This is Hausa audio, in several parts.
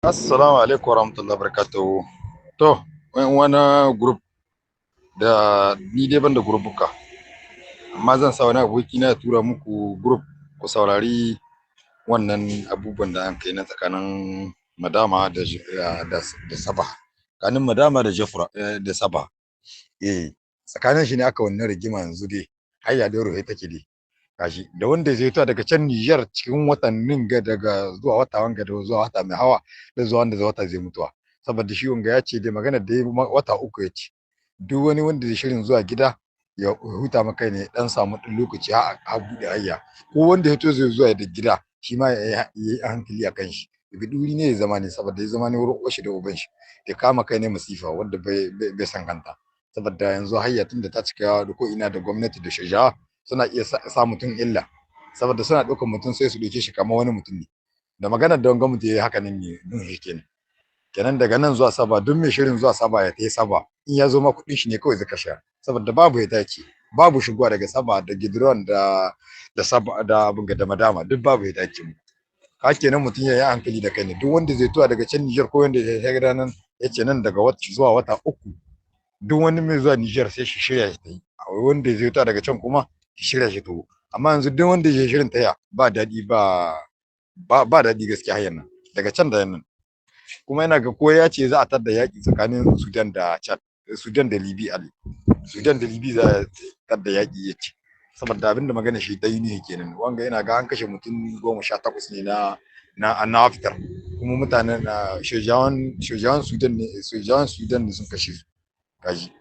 Assalamu alaikum warahmatullahi wabarakatuh. To, wani group da ni dai ban da gurbuka, amma zan sa wani aboki na ya tura muku group ku saurari wannan abubuwan da an kai na tsakanin Madama da Saba. Tsakanin Madama da Jafra da Saba. Tsakanin shi ne aka wannan rigima yanzu dai. Hayya da ruhe take dai. Gashi da wanda zai fito daga can Niger cikin watannin ga daga zuwa wata wanga da zuwa wata mai hawa da zuwa wanda wata zai mutuwa, saboda shi wanga ya ce dai magana da wata uku ya ce duk wani wanda zai shirin zuwa gida ya huta maka ne dan samu dan lokaci a buɗe hayya, ko wanda ya to zai zuwa da gida shi ma ya yi hankali a kan shi daga duri ne ya zama ne, saboda ya zama ne wurin uwar shi da uban shi ya kama kai ne masifa wanda bai san kanta, saboda yanzu hayya tun da ta cika da ko ina da gwamnati da shajawa suna iya sa mutum illa, saboda suna ɗaukar mutum sai su ɗauke shi kamar wani mutum ne. Da maganar da wanga mutum yayi haka nan ne nun shi kenan daga nan zuwa Saba duk mai shirin zuwa Saba ya tafi Saba, in ya zo ma kuɗin shi ne kawai zaka sha, saboda babu ya dace babu shigowa daga Saba da Gidron da Saba da bunga da Madama duk babu ya dace mu. Ka kenan mutum ya yi hankali da kai ne, duk wanda zai tuwa daga can Niger ko wanda ya ga nan yace nan daga zuwa wata uku duk wani mai zuwa Niger sai shi shirya shi tayi, wanda zai tuwa daga can kuma shirya shi to, amma yanzu duk wanda ya shirin taya ba daɗi ba daɗi gaskiya har nan daga can da nan, kuma yana ga ko ya ce za a tada yaƙi tsakanin Sudan da Chad, Sudan da Libya Sudan da Libya za a tada yaƙi ya ce, saboda abinda magana shi dai ne kenan, wanga yana ga an kashe mutum 18 ne na fitar, kuma mutanen sojawan Sudan ne sun kashe su kaji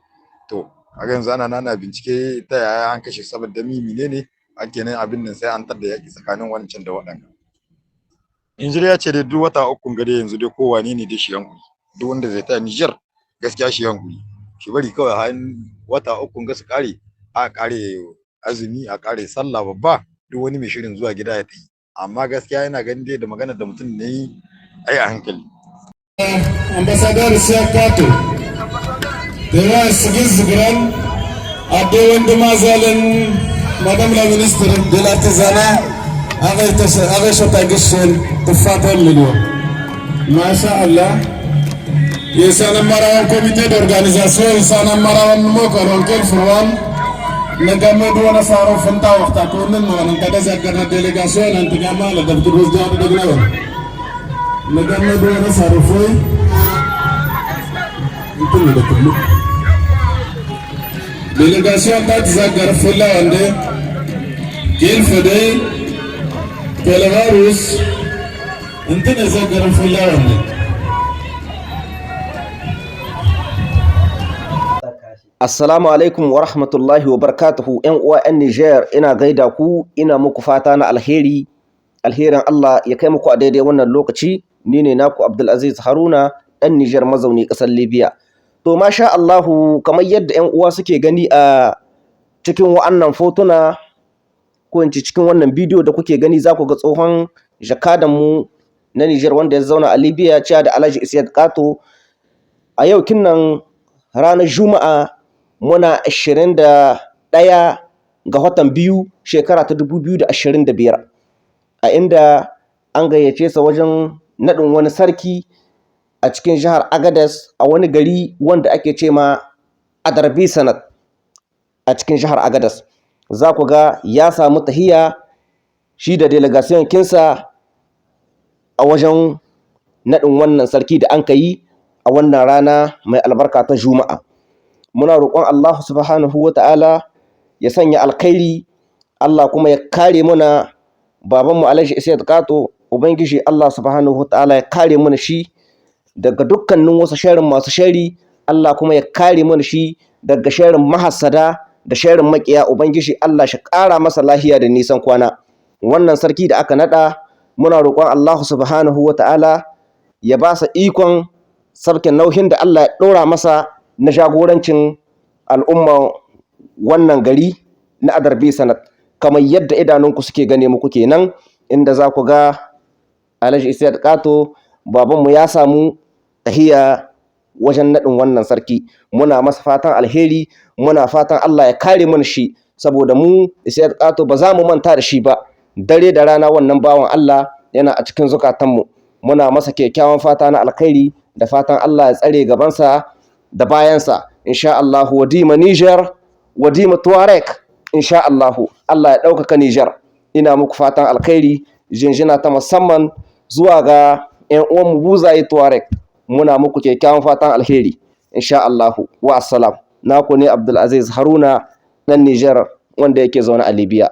to a yanzu ana bincike ta yaya an kashe, saboda menene ake nan abin nan sai an tada yaki tsakanin wancan da waɗannan. Injiri ya ce dai duk wata uku gare yanzu dai kowane ne dai shi yankuri, duk wanda zai taya Niger gaskiya shi yankuri, shi bari kawai har wata uku ga su kare, a kare azumi a kare sallah babba duk wani mai shirin zuwa gida ya tafi, amma gaskiya yana ganin dai da magana da mutum ne yi ai a hankali. Ambassador Siakato Dewa Sigizigran Ado Wendemazalen Madame la ministre de l'artisanat avec Shotagishen Tufatel Lilio. Masha'Allah. Yesana Marawan comité d'organisation, Yesana Marawan Mokoron Kelfurwan, Nagamedu wana Faro Fanta Waktakunin, Nankada Zakana délégation, Nantigama, la Dr. Rosdan de Gnawan. Nagamedu wana Sarofoy, délégation d'Atzak Garfula Ande, Kelfede, Pelavarus, Antenazak Garfula Ande. Assalamu alaikum wa rahmatullahi wa barakatuhu. ‘Yan uwa ‘yan Niger, ina gaida ku, ina muku fata na alheri, alherin Allah ya kai muku a daidai wannan lokaci. Ni ne naku Abdulaziz Haruna, ɗan Niger mazauni ƙasar Libya. To masha Allahu, kamar yadda ‘yan uwa suke gani a cikin wa'annan fotuna, ko in ce cikin wannan bidiyo da kuke gani, za ku ga tsohon jakadanmu na Niger wanda ya zauna a Libya, cewa da Alhaji Isiyat Kato. A yau kinnan ranar Juma'a muna 21 ga watan biyu shekara ta 2025, a inda an gayyace sa wajen naɗin wani sarki a cikin jihar Agadez, a wani gari wanda ake ce ma Adarbi Sanat a cikin jihar Agadez. Za ku ga ya samu tahiya shi da delegation kinsa a wajen naɗin wannan sarki da an ka yi a wannan rana mai albarka ta Juma'a. Muna roƙon Allah subhanahu wa ta'ala ya sanya alkhairi, Allah kuma ya kare muna babanmu Alhaji Isiyat Kato, Ubangiji Allah subhanahu wa ta'ala ya kare mana shi daga dukkanin wasu sharrin masu shari, Allah kuma ya kare mana shi daga sharrin mahassada da sharrin makiya. Ubangiji Allah shi ƙara masa lahiya da nisan kwana. Wannan sarki da aka naɗa, muna roƙon Allah subhanahu wa ta'ala ya ba sa ikon sarkin nauyin da Allah ya ɗora masa na jagorancin al'umma wannan gari na Adarbi Sanat, kamar yadda idanunku suke gane muku kenan, inda za ku ga Alhaji Isiyat Kato babanmu ya samu tahiya wajen naɗin wannan sarki. Muna masa fatan alheri, muna fatan Allah ya kare mana shi, saboda mu Isiyat Kato ba za mu manta da shi ba, dare da rana wannan bawan Allah yana a cikin zukatanmu. muna masa kyakkyawan fata na alkhairi da fatan Allah ya tsare gabansa da bayansa insha Allah. Wadima Niger, Wadima Tuareg insha Allah. Allah ya ɗaukaka Niger. Ina muku fatan alkhairi, jinjina ta musamman zuwa ga ƴan uwan mu buzaye Tuareg. Muna muku kyakkyawan fatan alheri insha Allah. Wa assalam. Naku ne Abdulaziz Haruna ɗan Niger wanda yake zaune a Libya.